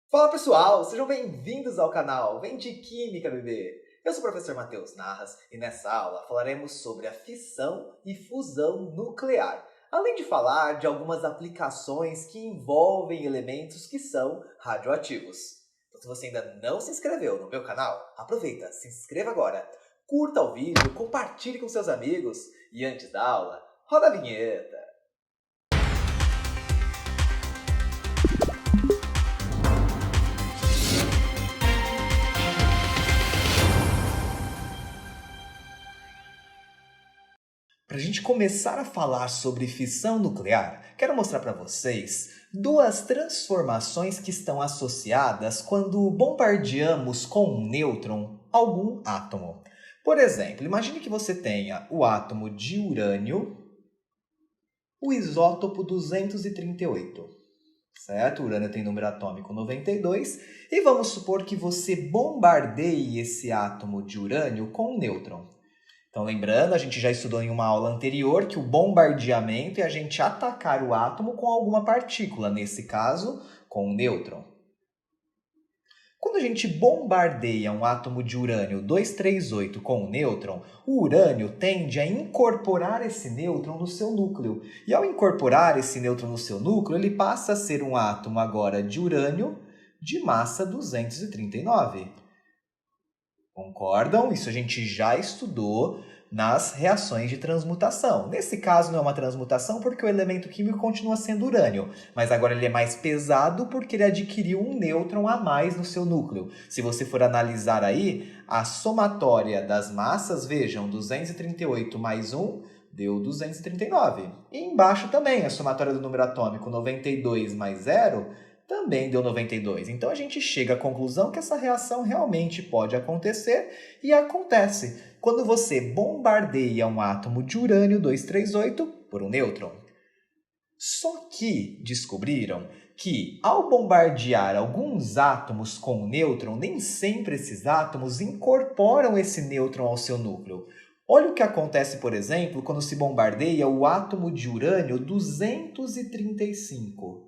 Fala pessoal, sejam bem-vindos ao canal Vem de Química, bebê! Eu sou o professor Matheus Narras e nessa aula falaremos sobre a fissão e fusão nuclear, além de falar de algumas aplicações que envolvem elementos que são radioativos. Então, se você ainda não se inscreveu no meu canal, aproveita, se inscreva agora, curta o vídeo, compartilhe com seus amigos e antes da aula, roda a vinheta! Para a gente começar a falar sobre fissão nuclear, quero mostrar para vocês duas transformações que estão associadas quando bombardeamos com um nêutron algum átomo. Por exemplo, imagine que você tenha o átomo de urânio, o isótopo 238. Certo? O urânio tem número atômico 92 e vamos supor que você bombardeie esse átomo de urânio com um nêutron. Então, lembrando, a gente já estudou em uma aula anterior que o bombardeamento é a gente atacar o átomo com alguma partícula, nesse caso, com um nêutron. Quando a gente bombardeia um átomo de urânio 238 com um nêutron, o urânio tende a incorporar esse nêutron no seu núcleo. E ao incorporar esse nêutron no seu núcleo, ele passa a ser um átomo agora de urânio de massa 239. Concordam? Isso a gente já estudou nas reações de transmutação. Nesse caso não é uma transmutação porque o elemento químico continua sendo urânio, mas agora ele é mais pesado porque ele adquiriu um nêutron a mais no seu núcleo. Se você for analisar aí, a somatória das massas, vejam, 238 mais 1 deu 239. E embaixo também, a somatória do número atômico 92 mais 0 também deu 92. Então, a gente chega à conclusão que essa reação realmente pode acontecer e acontece quando você bombardeia um átomo de urânio 238 por um nêutron. Só que descobriram que, ao bombardear alguns átomos com um nêutron, nem sempre esses átomos incorporam esse nêutron ao seu núcleo. Olha o que acontece, por exemplo, quando se bombardeia o átomo de urânio 235.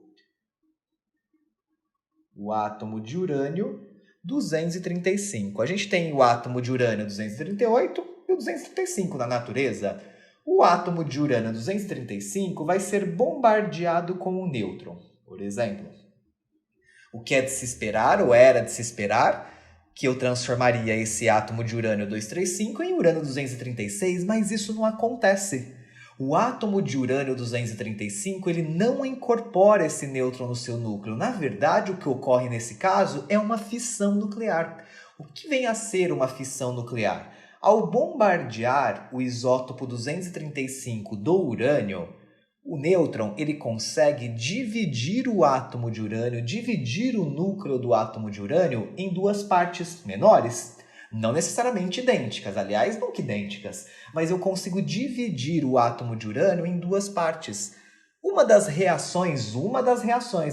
O átomo de urânio 235. A gente tem o átomo de urânio 238 e o 235 na natureza. O átomo de urânio 235 vai ser bombardeado com um nêutron, por exemplo. O que é de se esperar, ou era de se esperar, que eu transformaria esse átomo de urânio 235 em urânio 236, mas isso não acontece. O átomo de urânio 235 ele não incorpora esse nêutron no seu núcleo. Na verdade, o que ocorre nesse caso é uma fissão nuclear. O que vem a ser uma fissão nuclear? Ao bombardear o isótopo 235 do urânio, o nêutron ele consegue dividir o átomo de urânio, dividir o núcleo do átomo de urânio em duas partes menores. Não necessariamente idênticas, aliás, nunca idênticas, mas eu consigo dividir o átomo de urânio em duas partes. Uma das reações,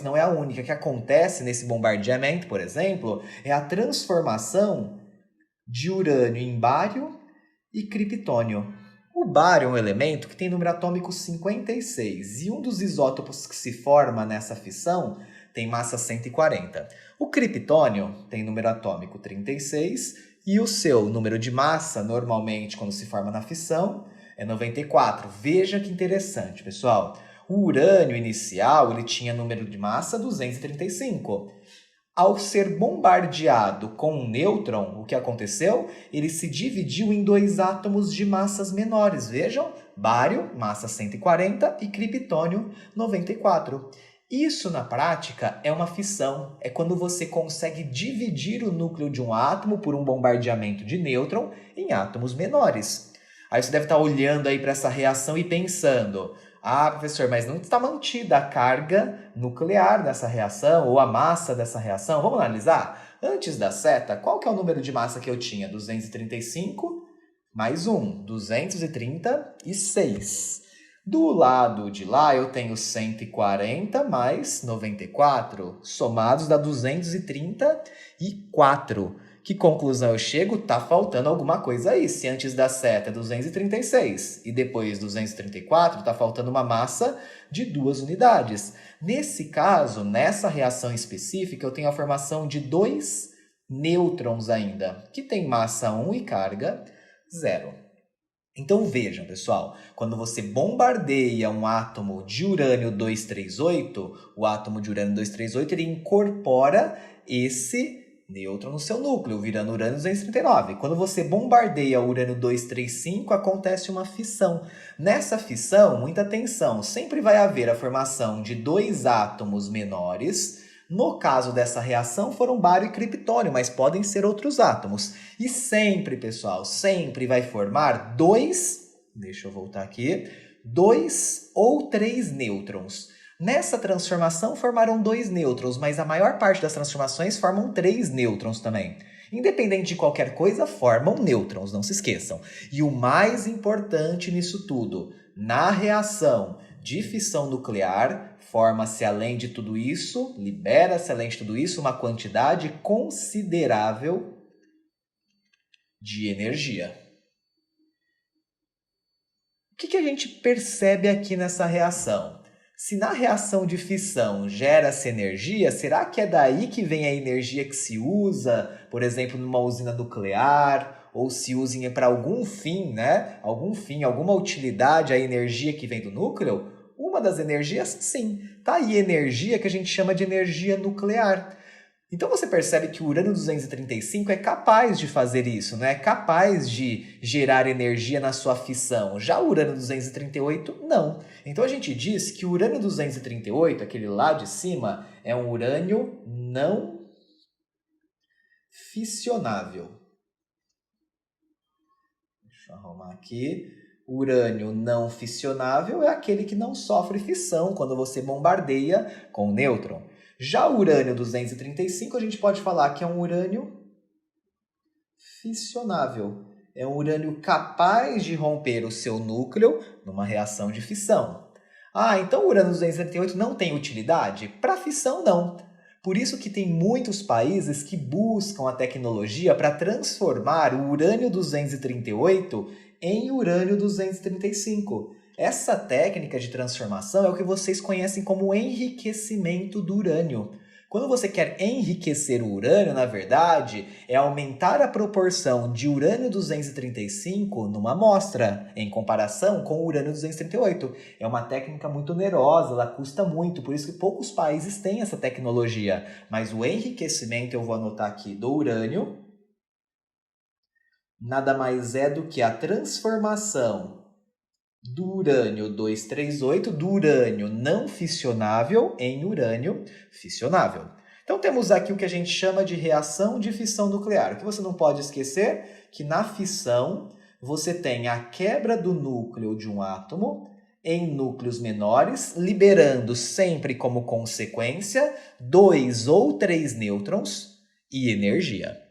não é a única, que acontece nesse bombardeamento, por exemplo, é a transformação de urânio em bário e criptônio. O bário é um elemento que tem número atômico 56 e um dos isótopos que se forma nessa fissão tem massa 140. O criptônio tem número atômico 36 e o seu número de massa, normalmente, quando se forma na fissão, é 94. Veja que interessante, pessoal. O urânio inicial ele tinha número de massa 235. Ao ser bombardeado com um nêutron, o que aconteceu? Ele se dividiu em dois átomos de massas menores. Vejam, bário, massa 140 e criptônio, 94. Isso, na prática, é uma fissão. É quando você consegue dividir o núcleo de um átomo por um bombardeamento de nêutron em átomos menores. Aí você deve estar olhando aí para essa reação e pensando: ah, professor, mas não está mantida a carga nuclear dessa reação ou a massa dessa reação? Vamos analisar? Antes da seta, qual que é o número de massa que eu tinha? 235 mais 1, 236. Do lado de lá, eu tenho 140 mais 94, somados dá 234, Que conclusão eu chego? Tá faltando alguma coisa aí. Se antes da seta é 236 e depois 234, tá faltando uma massa de 2 unidades. Nesse caso, nessa reação específica, eu tenho a formação de 2 nêutrons ainda, que tem massa 1 e carga 0. Então vejam, pessoal, quando você bombardeia um átomo de urânio 238, o átomo de urânio 238 ele incorpora esse nêutron no seu núcleo, virando urânio 239. Quando você bombardeia o urânio 235, acontece uma fissão. Nessa fissão, muita atenção, sempre vai haver a formação de 2 átomos menores. No caso dessa reação, foram bário e criptônio, mas podem ser outros átomos. E sempre, pessoal, sempre vai formar 2 ou 3 nêutrons. Nessa transformação formaram 2 nêutrons, mas a maior parte das transformações formam 3 nêutrons também. Independente de qualquer coisa, formam nêutrons, não se esqueçam. E o mais importante nisso tudo, na reação de fissão nuclear, forma-se além de tudo isso, libera-se além de tudo isso, uma quantidade considerável de energia. O que a gente percebe aqui nessa reação? Se na reação de fissão gera-se energia, será que é daí que vem a energia que se usa, por exemplo, numa usina nuclear, ou se usa para algum fim, né? Alguma utilidade a energia que vem do núcleo? Uma das energias, sim. Tá aí energia que a gente chama de energia nuclear. Então você percebe que o urânio 235 é capaz de fazer isso, né? É capaz de gerar energia na sua fissão. Já o urânio 238, não. Então a gente diz que o urânio 238, aquele lá de cima, é um urânio não fissionável. Deixa eu arrumar aqui. O urânio não fissionável é aquele que não sofre fissão quando você bombardeia com o nêutron. Já o urânio 235, a gente pode falar que é um urânio fissionável. É um urânio capaz de romper o seu núcleo numa reação de fissão. Ah, então o urânio 238 não tem utilidade? Para fissão, não. Por isso que tem muitos países que buscam a tecnologia para transformar o urânio 238 em urânio 235. Essa técnica de transformação é o que vocês conhecem como enriquecimento do urânio. Quando você quer enriquecer o urânio, na verdade, é aumentar a proporção de urânio 235 numa amostra, em comparação com o urânio 238. É uma técnica muito onerosa, ela custa muito, por isso que poucos países têm essa tecnologia. Mas o enriquecimento, eu vou anotar aqui, do urânio, nada mais é do que a transformação do urânio 238, do urânio não fissionável em urânio fissionável. Então temos aqui o que a gente chama de reação de fissão nuclear. O que você não pode esquecer que na fissão você tem a quebra do núcleo de um átomo em núcleos menores, liberando sempre como consequência 2 ou 3 nêutrons e energia.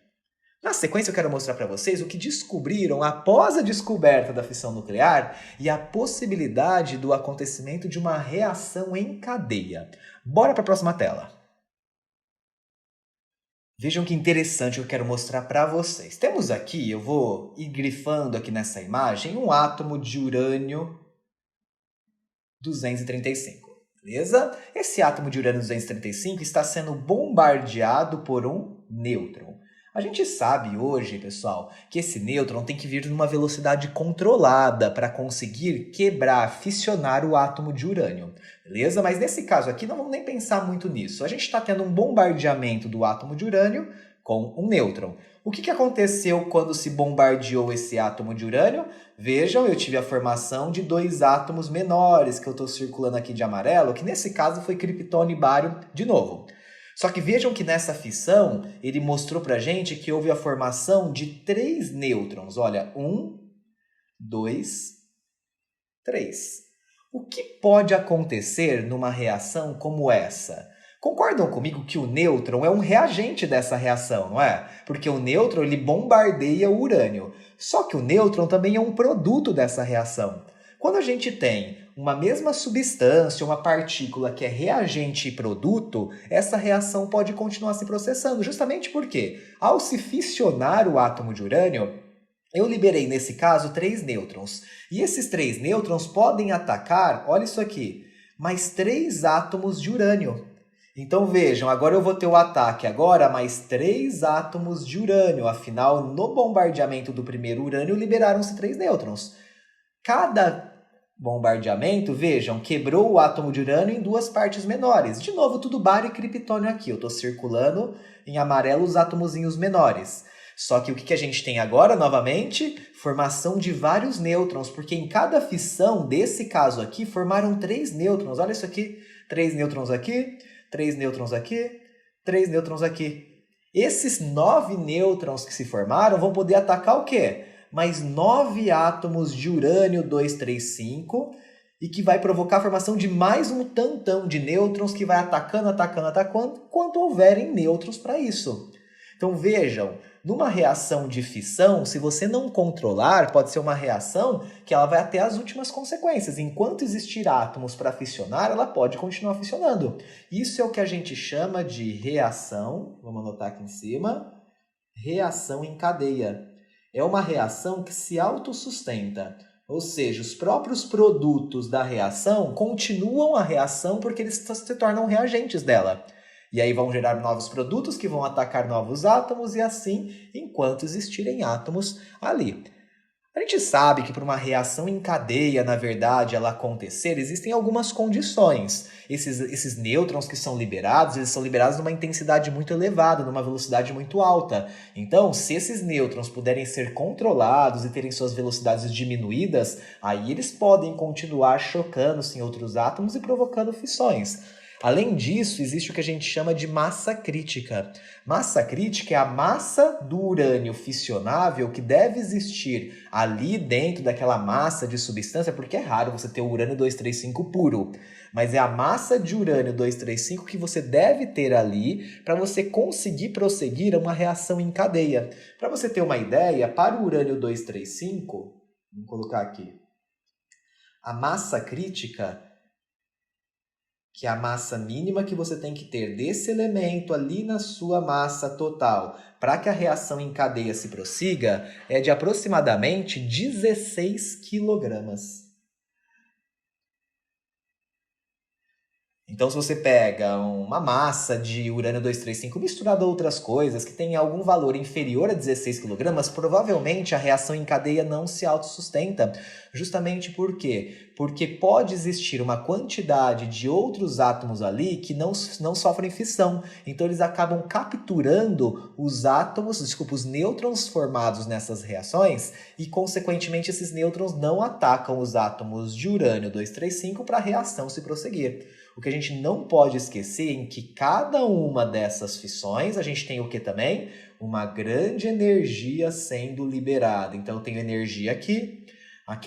Na sequência, eu quero mostrar para vocês o que descobriram após a descoberta da fissão nuclear e a possibilidade do acontecimento de uma reação em cadeia. Bora para a próxima tela. Vejam que interessante eu quero mostrar para vocês. Temos aqui, eu vou ir grifando aqui nessa imagem, um átomo de urânio 235. Beleza? Esse átomo de urânio 235 está sendo bombardeado por um nêutron. A gente sabe hoje, pessoal, que esse nêutron tem que vir numa velocidade controlada para conseguir quebrar, fissionar o átomo de urânio, beleza? Mas nesse caso aqui não vamos nem pensar muito nisso. A gente está tendo um bombardeamento do átomo de urânio com um nêutron. O que aconteceu quando se bombardeou esse átomo de urânio? Vejam, eu tive a formação de 2 átomos menores que eu estou circulando aqui de amarelo, que nesse caso foi criptônio e bário de novo. Só que vejam que nessa fissão, ele mostrou pra gente que houve a formação de 3 nêutrons. Olha, 1, 2, 3. O que pode acontecer numa reação como essa? Concordam comigo que o nêutron é um reagente dessa reação, não é? Porque o nêutron ele bombardeia o urânio. Só que o nêutron também é um produto dessa reação. Quando a gente tem uma mesma substância, uma partícula que é reagente e produto, essa reação pode continuar se processando, justamente porque, ao se fissionar o átomo de urânio, eu liberei, nesse caso, 3 nêutrons. E esses 3 nêutrons podem atacar, olha isso aqui, mais 3 átomos de urânio. Então vejam, agora eu vou ter o ataque agora a mais 3 átomos de urânio. Afinal, no bombardeamento do primeiro urânio, liberaram-se 3 nêutrons. Cada bombardeamento, vejam, quebrou o átomo de urânio em 2 partes menores. De novo, tudo bário e criptônio aqui. Eu estou circulando em amarelo os átomozinhos menores. Só que o que a gente tem agora, novamente? Formação de vários nêutrons, porque em cada fissão desse caso aqui, formaram 3 nêutrons. Olha isso aqui, 3 nêutrons aqui, 3 nêutrons aqui, 3 nêutrons aqui. Esses 9 nêutrons que se formaram vão poder atacar o quê? Mais 9 átomos de urânio 235 e que vai provocar a formação de mais um tantão de nêutrons que vai atacando, enquanto houverem nêutrons para isso. Então vejam, numa reação de fissão, se você não controlar, pode ser uma reação que ela vai até as últimas consequências. Enquanto existir átomos para fissionar, ela pode continuar fissionando. Isso é o que a gente chama de reação, vamos anotar aqui em cima, reação em cadeia. É uma reação que se autossustenta, ou seja, os próprios produtos da reação continuam a reação porque eles se tornam reagentes dela. E aí vão gerar novos produtos que vão atacar novos átomos e assim, enquanto existirem átomos ali. A gente sabe que para uma reação em cadeia, na verdade, ela acontecer, existem algumas condições. Esses nêutrons que são liberados, eles são liberados numa intensidade muito elevada, numa velocidade muito alta. Então, se esses nêutrons puderem ser controlados e terem suas velocidades diminuídas, aí eles podem continuar chocando-se em outros átomos e provocando fissões. Além disso, existe o que a gente chama de massa crítica. Massa crítica é a massa do urânio fissionável que deve existir ali dentro daquela massa de substância, porque é raro você ter o urânio 235 puro, mas é a massa de urânio 235 que você deve ter ali para você conseguir prosseguir uma reação em cadeia. Para você ter uma ideia, para o urânio 235, vamos colocar aqui, a massa crítica, que é a massa mínima que você tem que ter desse elemento ali na sua massa total, para que a reação em cadeia se prossiga, é de aproximadamente 16 quilogramas. Então, se você pega uma massa de urânio 235 misturada a outras coisas que tem algum valor inferior a 16 kg, provavelmente a reação em cadeia não se autossustenta. Justamente por quê? Porque pode existir uma quantidade de outros átomos ali que não sofrem fissão. Então, eles acabam capturando os nêutrons formados nessas reações e, consequentemente, esses nêutrons não atacam os átomos de urânio 235 para a reação se prosseguir. O que a gente não pode esquecer é em que cada uma dessas fissões, a gente tem o que também? Uma grande energia sendo liberada. Então, eu tenho energia aqui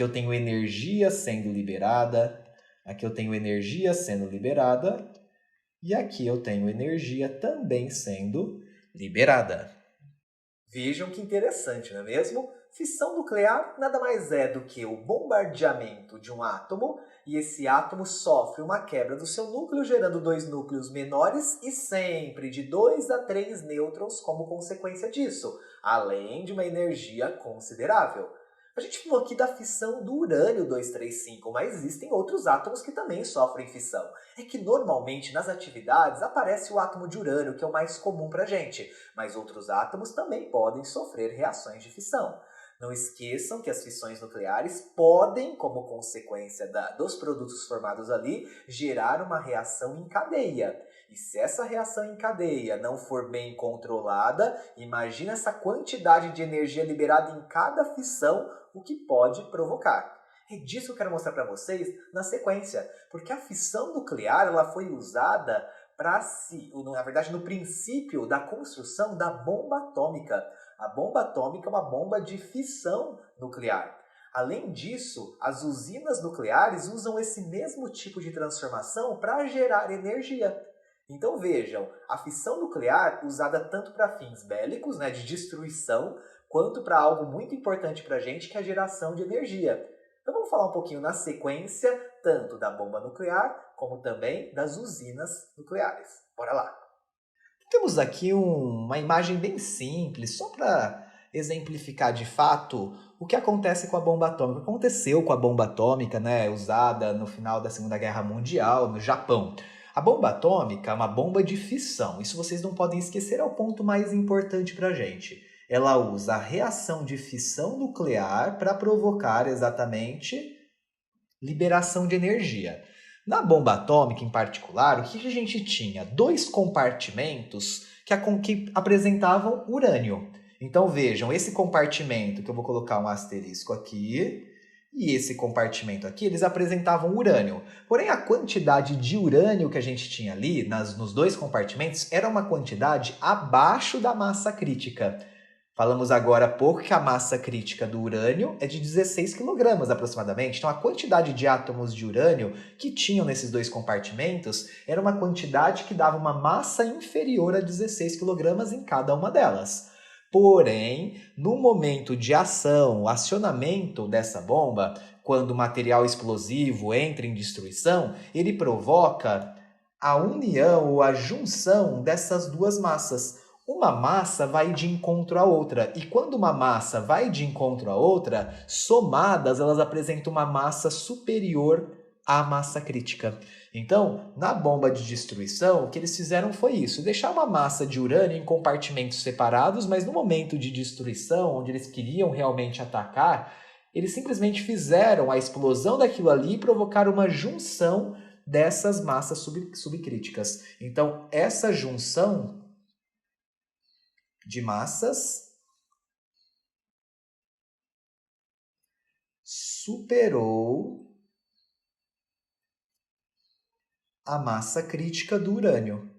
eu tenho energia sendo liberada, aqui eu tenho energia sendo liberada, e aqui eu tenho energia também sendo liberada. Vejam que interessante, não é mesmo? Fissão nuclear nada mais é do que o bombardeamento de um átomo e esse átomo sofre uma quebra do seu núcleo, gerando 2 núcleos menores e sempre de 2 a 3 nêutrons como consequência disso, além de uma energia considerável. A gente falou aqui da fissão do urânio 235, mas existem outros átomos que também sofrem fissão. É que normalmente nas atividades aparece o átomo de urânio, que é o mais comum pra gente, mas outros átomos também podem sofrer reações de fissão. Não esqueçam que as fissões nucleares podem, como consequência dos produtos formados ali, gerar uma reação em cadeia. E se essa reação em cadeia não for bem controlada, imagina essa quantidade de energia liberada em cada fissão, o que pode provocar. É disso que eu quero mostrar para vocês na sequência, porque a fissão nuclear ela foi usada na verdade, no princípio da construção da bomba atômica. A bomba atômica é uma bomba de fissão nuclear. Além disso, as usinas nucleares usam esse mesmo tipo de transformação para gerar energia. Então vejam, a fissão nuclear usada tanto para fins bélicos, de destruição, quanto para algo muito importante para a gente, que é a geração de energia. Então vamos falar um pouquinho na sequência, tanto da bomba nuclear, como também das usinas nucleares. Bora lá! Temos aqui uma imagem bem simples, só para exemplificar de fato o que acontece com a bomba atômica. O que aconteceu com a bomba atômica, né, usada no final da Segunda Guerra Mundial, no Japão. A bomba atômica é uma bomba de fissão. Isso vocês não podem esquecer, é o ponto mais importante para a gente. Ela usa a reação de fissão nuclear para provocar exatamente liberação de energia. Na bomba atômica, em particular, o que a gente tinha? Dois compartimentos que apresentavam urânio. Então vejam, esse compartimento, que eu vou colocar um asterisco aqui, e esse compartimento aqui, eles apresentavam urânio. Porém, a quantidade de urânio que a gente tinha ali, nos dois compartimentos, era uma quantidade abaixo da massa crítica. Falamos agora há pouco que a massa crítica do urânio é de 16 kg aproximadamente. Então, a quantidade de átomos de urânio que tinham nesses dois compartimentos era uma quantidade que dava uma massa inferior a 16 kg em cada uma delas. Porém, no momento de ação, o acionamento dessa bomba, quando o material explosivo entra em destruição, ele provoca a união ou a junção dessas duas massas. Uma massa vai de encontro à outra, e quando uma massa vai de encontro à outra, somadas, elas apresentam uma massa superior à massa crítica. Então, na bomba de destruição, o que eles fizeram foi isso, deixar uma massa de urânio em compartimentos separados, mas no momento de destruição, onde eles queriam realmente atacar, eles simplesmente fizeram a explosão daquilo ali e provocaram uma junção dessas massas subcríticas. Então, essa junção de massas superou a massa crítica do urânio.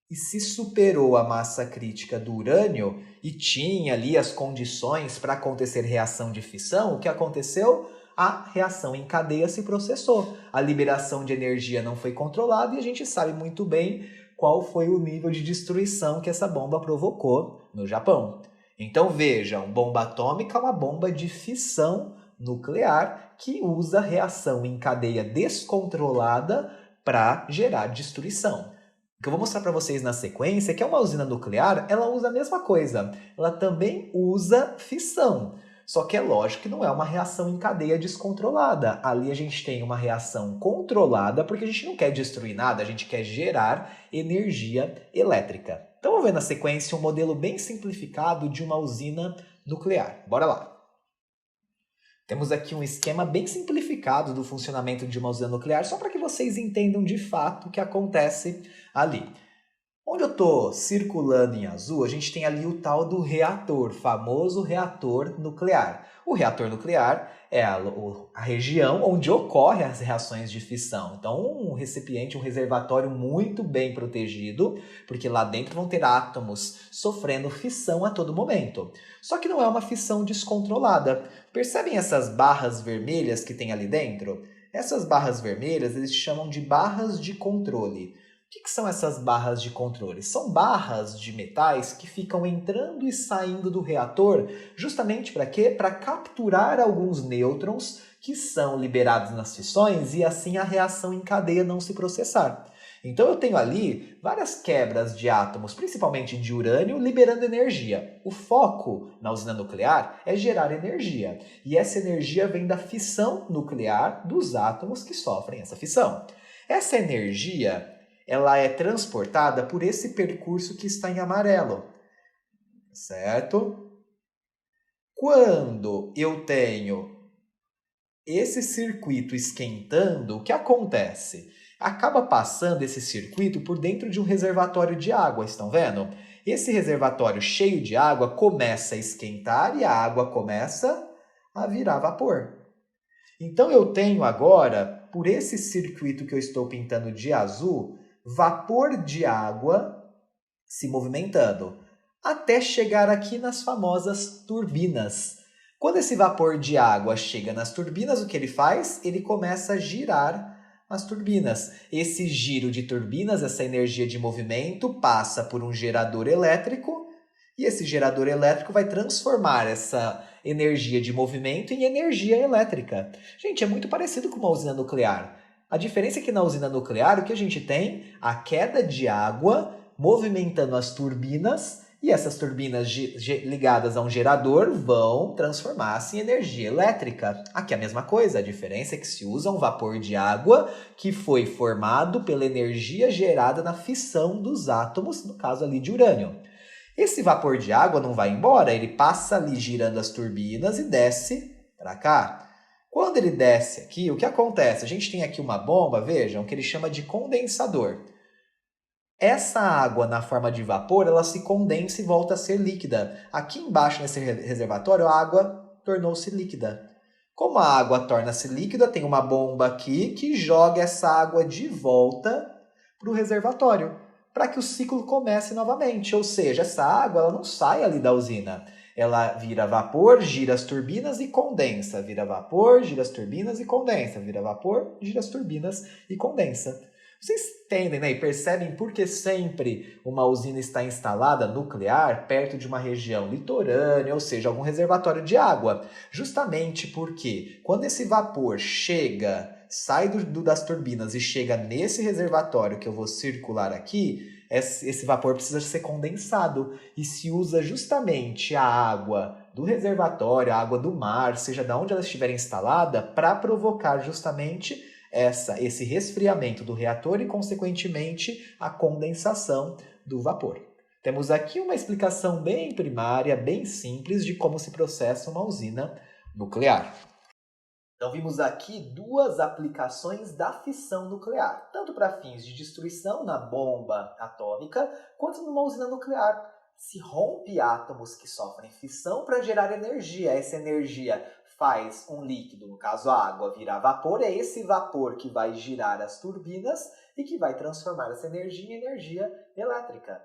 E se superou a massa crítica do urânio e tinha ali as condições para acontecer reação de fissão, o que aconteceu? A reação em cadeia se processou. A liberação de energia não foi controlada e a gente sabe muito bem qual foi o nível de destruição que essa bomba provocou no Japão. Então vejam, bomba atômica é uma bomba de fissão nuclear que usa reação em cadeia descontrolada para gerar destruição. O que eu vou mostrar para vocês na sequência é que uma usina nuclear, ela usa a mesma coisa. Ela também usa fissão. Só que é lógico que não é uma reação em cadeia descontrolada. Ali a gente tem uma reação controlada porque a gente não quer destruir nada, a gente quer gerar energia elétrica. Então vamos ver na sequência um modelo bem simplificado de uma usina nuclear. Bora lá! Temos aqui um esquema bem simplificado do funcionamento de uma usina nuclear, só para que vocês entendam de fato o que acontece ali. Onde eu estou circulando em azul, a gente tem ali o tal do reator, famoso reator nuclear. O reator nuclear é a região onde ocorrem as reações de fissão. Então, um recipiente, um reservatório muito bem protegido, porque lá dentro vão ter átomos sofrendo fissão a todo momento. Só que não é uma fissão descontrolada. Percebem essas barras vermelhas que tem ali dentro? Essas barras vermelhas eles chamam de barras de controle. O que são essas barras de controle? São barras de metais que ficam entrando e saindo do reator justamente para quê? Para capturar alguns nêutrons que são liberados nas fissões e assim a reação em cadeia não se processar. Então eu tenho ali várias quebras de átomos, principalmente de urânio, liberando energia. O foco na usina nuclear é gerar energia. E essa energia vem da fissão nuclear dos átomos que sofrem essa fissão. Essa energia ela é transportada por esse percurso que está em amarelo, certo? Quando eu tenho esse circuito esquentando, o que acontece? Acaba passando esse circuito por dentro de um reservatório de água, estão vendo? Esse reservatório cheio de água começa a esquentar e a água começa a virar vapor. Então eu tenho agora, por esse circuito que eu estou pintando de azul, vapor de água se movimentando, até chegar aqui nas famosas turbinas. Quando esse vapor de água chega nas turbinas, o que ele faz? Ele começa a girar as turbinas. Esse giro de turbinas, essa energia de movimento, passa por um gerador elétrico, e esse gerador elétrico vai transformar energia de movimento em energia elétrica. Gente, é muito parecido com uma usina nuclear. A diferença é que na usina nuclear o que a gente tem? A queda de água movimentando as turbinas e essas turbinas ligadas a um gerador vão transformar-se em energia elétrica. Aqui é a mesma coisa, a diferença é que se usa um vapor de água que foi formado pela energia gerada na fissão dos átomos, no caso ali de urânio. Esse vapor de água não vai embora, ele passa ali girando as turbinas e desce para cá. Quando ele desce aqui, o que acontece? A gente tem aqui uma bomba, vejam, que ele chama de condensador. Essa água na forma de vapor, ela se condensa e volta a ser líquida. Aqui embaixo nesse reservatório, a água tornou-se líquida. Como a água torna-se líquida, tem uma bomba aqui que joga essa água de volta para o reservatório, para que o ciclo comece novamente. Ou seja, essa água ela não sai ali da usina. Ela vira vapor, gira as turbinas e condensa. Vira vapor, gira as turbinas e condensa. Vira vapor, gira as turbinas e condensa. Vocês entendem, né? E percebem por que sempre uma usina está instalada nuclear perto de uma região litorânea, ou seja, algum reservatório de água. Justamente porque quando esse vapor chega, sai das turbinas e chega nesse reservatório que eu vou circular aqui, esse vapor precisa ser condensado e se usa justamente a água do reservatório, a água do mar, seja de onde ela estiver instalada, para provocar justamente esse resfriamento do reator e, consequentemente, a condensação do vapor. Temos aqui uma explicação bem primária, bem simples de como se processa uma usina nuclear. Então, vimos aqui duas aplicações da fissão nuclear, tanto para fins de destruição na bomba atômica, quanto numa usina nuclear. Se rompe átomos que sofrem fissão para gerar energia. Essa energia faz um líquido, no caso a água, virar vapor. É esse vapor que vai girar as turbinas e que vai transformar essa energia em energia elétrica.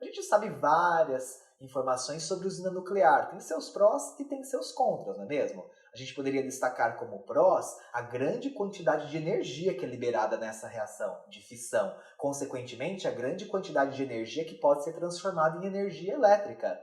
A gente sabe várias informações sobre usina nuclear. Tem seus prós e tem seus contras, não é mesmo? A gente poderia destacar como prós a grande quantidade de energia que é liberada nessa reação de fissão. Consequentemente, a grande quantidade de energia que pode ser transformada em energia elétrica.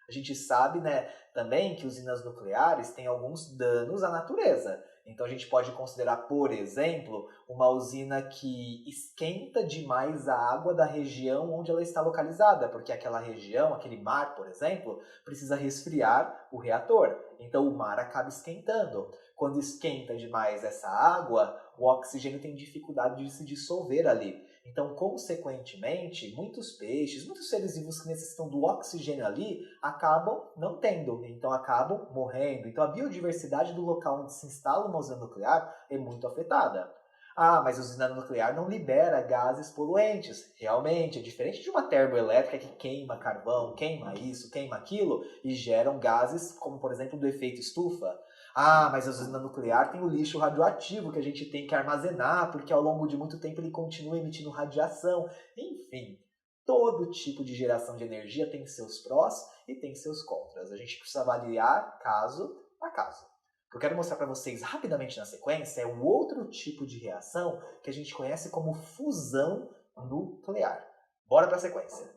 A gente sabe, né, também que usinas nucleares têm alguns danos à natureza. Então a gente pode considerar, por exemplo, uma usina que esquenta demais a água da região onde ela está localizada, porque aquela região, aquele mar, por exemplo, precisa resfriar o reator. Então o mar acaba esquentando. Quando esquenta demais essa água, o oxigênio tem dificuldade de se dissolver ali. Então, consequentemente, muitos peixes, muitos seres vivos que necessitam do oxigênio ali, acabam não tendo, então acabam morrendo. Então, a biodiversidade do local onde se instala uma usina nuclear é muito afetada. Ah, mas a usina nuclear não libera gases poluentes. Realmente, é diferente de uma termoelétrica que queima carvão, queima isso, queima aquilo e geram gases como, por exemplo, do efeito estufa. Ah, mas a usina nuclear tem o lixo radioativo que a gente tem que armazenar, porque ao longo de muito tempo ele continua emitindo radiação. Enfim, todo tipo de geração de energia tem seus prós e tem seus contras. A gente precisa avaliar caso a caso. O que eu quero mostrar para vocês rapidamente na sequência é um outro tipo de reação que a gente conhece como fusão nuclear. Bora para a sequência.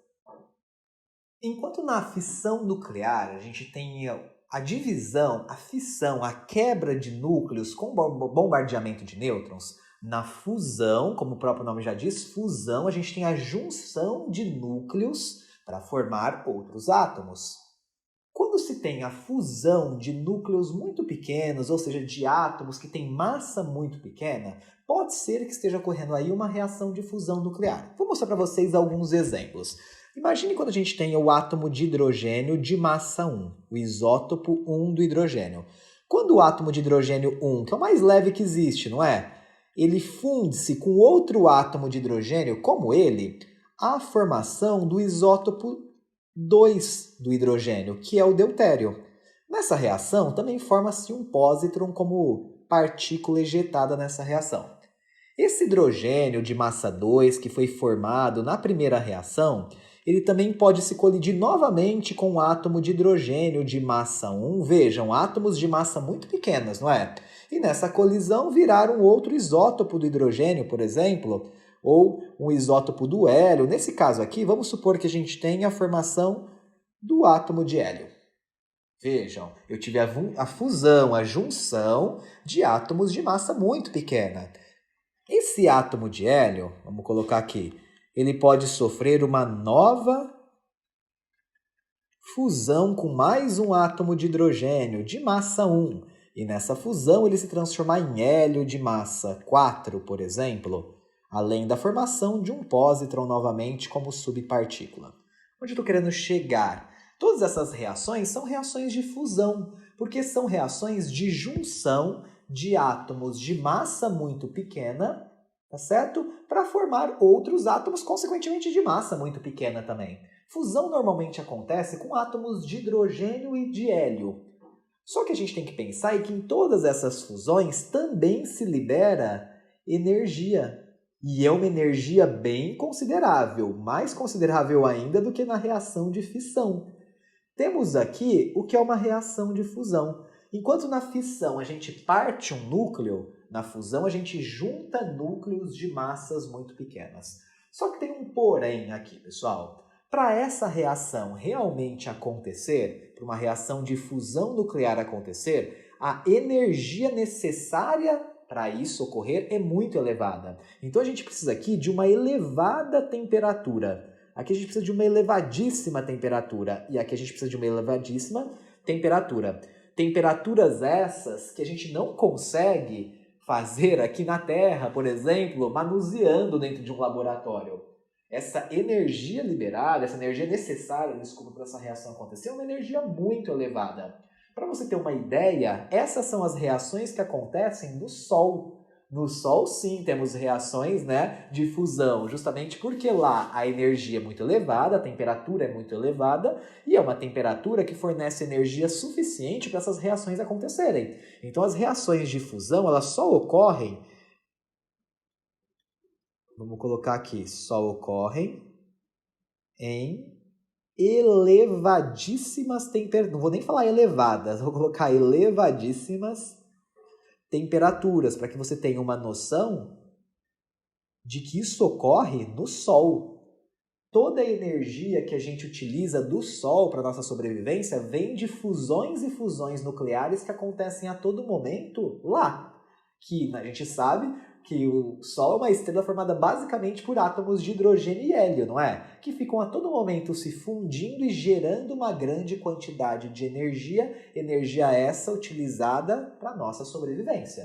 Enquanto na fissão nuclear a gente tem a divisão, a fissão, a quebra de núcleos com bombardeamento de nêutrons, na fusão, como o próprio nome já diz, fusão, a gente tem a junção de núcleos para formar outros átomos. Quando se tem a fusão de núcleos muito pequenos, ou seja, de átomos que têm massa muito pequena, pode ser que esteja ocorrendo aí uma reação de fusão nuclear. Vou mostrar para vocês alguns exemplos. Imagine quando a gente tem o átomo de hidrogênio de massa 1, o isótopo 1 do hidrogênio. Quando o átomo de hidrogênio 1, que é o mais leve que existe, não é? Ele funde-se com outro átomo de hidrogênio como ele, há a formação do isótopo 2 do hidrogênio, que é o deutério. Nessa reação também forma-se um pósitron como partícula ejetada nessa reação. Esse hidrogênio de massa 2 que foi formado na primeira reação, ele também pode se colidir novamente com um átomo de hidrogênio de massa 1. Vejam, átomos de massa muito pequenas, não é? E nessa colisão virar um outro isótopo do hidrogênio, por exemplo, ou um isótopo do hélio. Nesse caso aqui, vamos supor que a gente tenha a formação do átomo de hélio. Vejam, eu tive a fusão, a junção de átomos de massa muito pequena. Esse átomo de hélio, vamos colocar aqui, ele pode sofrer uma nova fusão com mais um átomo de hidrogênio de massa 1. E nessa fusão ele se transformar em hélio de massa 4, por exemplo, além da formação de um pósitron novamente como subpartícula. Onde eu estou querendo chegar? Todas essas reações são reações de fusão, porque são reações de junção de átomos de massa muito pequena, tá certo? Para formar outros átomos, consequentemente de massa muito pequena também. Fusão normalmente acontece com átomos de hidrogênio e de hélio. Só que a gente tem que pensar que em todas essas fusões também se libera energia. E é uma energia bem considerável, mais considerável ainda do que na reação de fissão. Temos aqui o que é uma reação de fusão. Enquanto na fissão a gente parte um núcleo, na fusão a gente junta núcleos de massas muito pequenas. Só que tem um porém aqui, pessoal. Para essa reação realmente acontecer, para uma reação de fusão nuclear acontecer, a energia necessária para isso ocorrer é muito elevada. Então a gente precisa aqui de uma elevada temperatura. Aqui a gente precisa de uma elevadíssima temperatura e aqui a gente precisa de uma elevadíssima temperatura. Temperaturas essas que a gente não consegue fazer aqui na Terra, por exemplo, manuseando dentro de um laboratório. Essa energia liberada, essa energia necessária, desculpa, para essa reação acontecer, é uma energia muito elevada. Para você ter uma ideia, essas são as reações que acontecem no Sol. No Sol, sim, temos reações, né, de fusão, justamente porque lá a energia é muito elevada, a temperatura é muito elevada, e é uma temperatura que fornece energia suficiente para essas reações acontecerem. Então, as reações de fusão, elas só ocorrem, vamos colocar aqui, só ocorrem em elevadíssimas temperaturas, não vou nem falar elevadas, vou colocar elevadíssimas temperaturas, para que você tenha uma noção de que isso ocorre no Sol. Toda a energia que a gente utiliza do Sol para nossa sobrevivência vem de fusões e fusões nucleares que acontecem a todo momento lá. Que a gente sabe que o Sol é uma estrela formada basicamente por átomos de hidrogênio e hélio, não é? Que ficam a todo momento se fundindo e gerando uma grande quantidade de energia, energia essa utilizada para a nossa sobrevivência.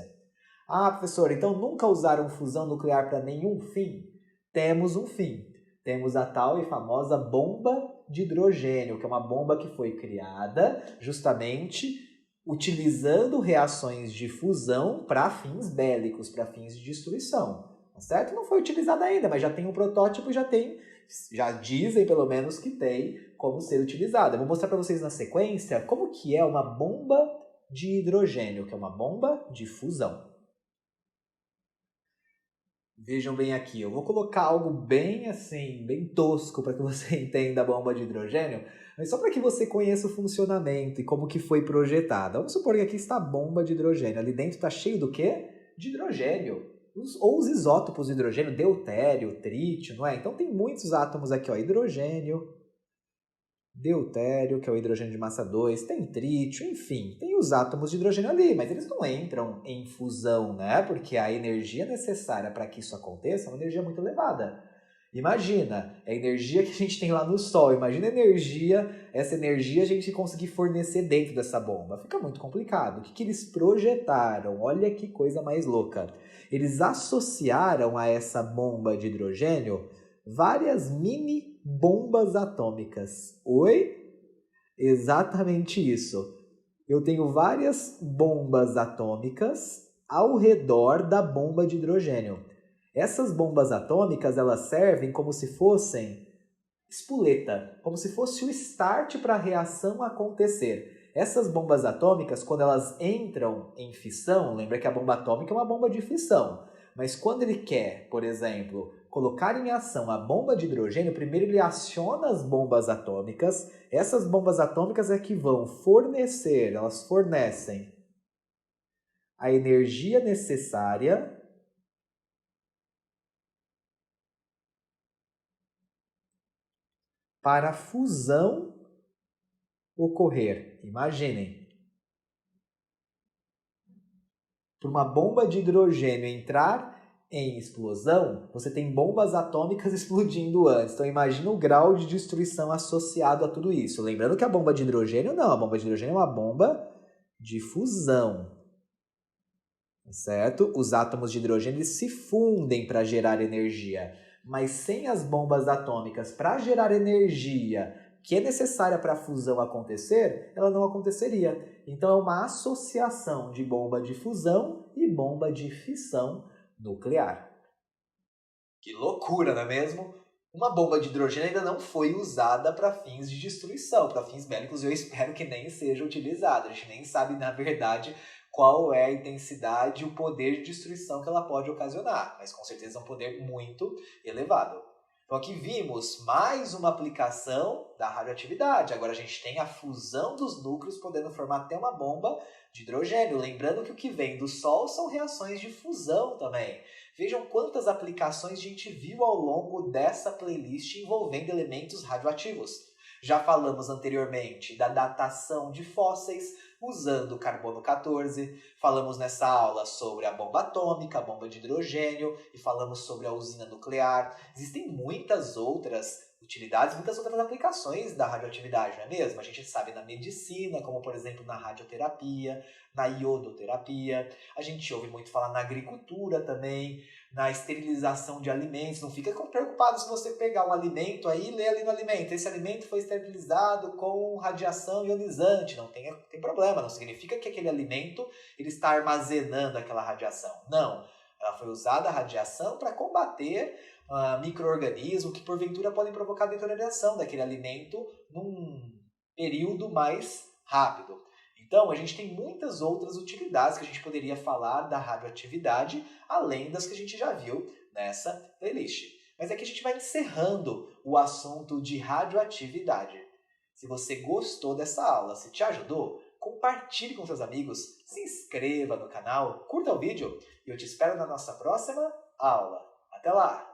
Ah, professor, então nunca usaram fusão nuclear para nenhum fim? Temos um fim. Temos a tal e famosa bomba de hidrogênio, que é uma bomba que foi criada justamente utilizando reações de fusão para fins bélicos, para fins de destruição. Tá certo? Não foi utilizada ainda, mas já tem um protótipo, já dizem pelo menos que tem como ser utilizada. Eu vou mostrar para vocês na sequência como que é uma bomba de hidrogênio, que é uma bomba de fusão. Vejam bem aqui, eu vou colocar algo bem assim, bem tosco para que você entenda a bomba de hidrogênio, mas só para que você conheça o funcionamento e como que foi projetada. Vamos supor que aqui está a bomba de hidrogênio. Ali dentro está cheio do quê? De hidrogênio. Ou os isótopos de hidrogênio, deutério, trítio, não é? Então tem muitos átomos aqui, ó, hidrogênio, deutério, que é o hidrogênio de massa 2, tem trítio, enfim, tem os átomos de hidrogênio ali, mas eles não entram em fusão, né? Porque a energia necessária para que isso aconteça é uma energia muito elevada. Imagina, a energia que a gente tem lá no Sol, imagina a energia, essa energia a gente conseguir fornecer dentro dessa bomba. Fica muito complicado. O que eles projetaram? Olha que coisa mais louca. Eles associaram a essa bomba de hidrogênio várias mini bombas atômicas. Oi? Exatamente isso. Eu tenho várias bombas atômicas ao redor da bomba de hidrogênio. Essas bombas atômicas, elas servem como se fossem espoleta, como se fosse o start para a reação acontecer. Essas bombas atômicas, quando elas entram em fissão, lembra que a bomba atômica é uma bomba de fissão, mas quando ele quer, por exemplo, colocar em ação a bomba de hidrogênio, primeiro ele aciona as bombas atômicas. Essas bombas atômicas é que vão fornecer, elas fornecem a energia necessária para a fusão ocorrer? Imaginem. Para uma bomba de hidrogênio entrar em explosão, você tem bombas atômicas explodindo antes. Então imagina o grau de destruição associado a tudo isso. Lembrando que a bomba de hidrogênio não, a bomba de hidrogênio é uma bomba de fusão. Certo? Os átomos de hidrogênio eles se fundem para gerar energia, mas sem as bombas atômicas para gerar energia que é necessária para a fusão acontecer, ela não aconteceria. Então é uma associação de bomba de fusão e bomba de fissão nuclear. Que loucura, não é mesmo? Uma bomba de hidrogênio ainda não foi usada para fins de destruição, para fins bélicos, e eu espero que nem seja utilizada. A gente nem sabe, na verdade, qual é a intensidade e o poder de destruição que ela pode ocasionar, mas com certeza é um poder muito elevado. Então aqui vimos mais uma aplicação da radioatividade. Agora a gente tem a fusão dos núcleos podendo formar até uma bomba de hidrogênio. Lembrando que o que vem do Sol são reações de fusão também. Vejam quantas aplicações a gente viu ao longo dessa playlist envolvendo elementos radioativos. Já falamos anteriormente da datação de fósseis usando carbono 14, falamos nessa aula sobre a bomba atômica, a bomba de hidrogênio e falamos sobre a usina nuclear. Existem muitas outras utilidades, muitas outras aplicações da radioatividade, não é mesmo? A gente sabe na medicina, como por exemplo na radioterapia, na iodoterapia, a gente ouve muito falar na agricultura também, na esterilização de alimentos. Não fica preocupado se você pegar um alimento aí e ler ali no alimento. Esse alimento foi esterilizado com radiação ionizante. Não tem problema, não significa que aquele alimento ele está armazenando aquela radiação. Não, ela foi usada a radiação para combater micro-organismos que porventura podem provocar deterioração daquele alimento num período mais rápido. Então, a gente tem muitas outras utilidades que a gente poderia falar da radioatividade, além das que a gente já viu nessa playlist. Mas aqui a gente vai encerrando o assunto de radioatividade. Se você gostou dessa aula, se te ajudou, compartilhe com seus amigos, se inscreva no canal, curta o vídeo e eu te espero na nossa próxima aula. Até lá!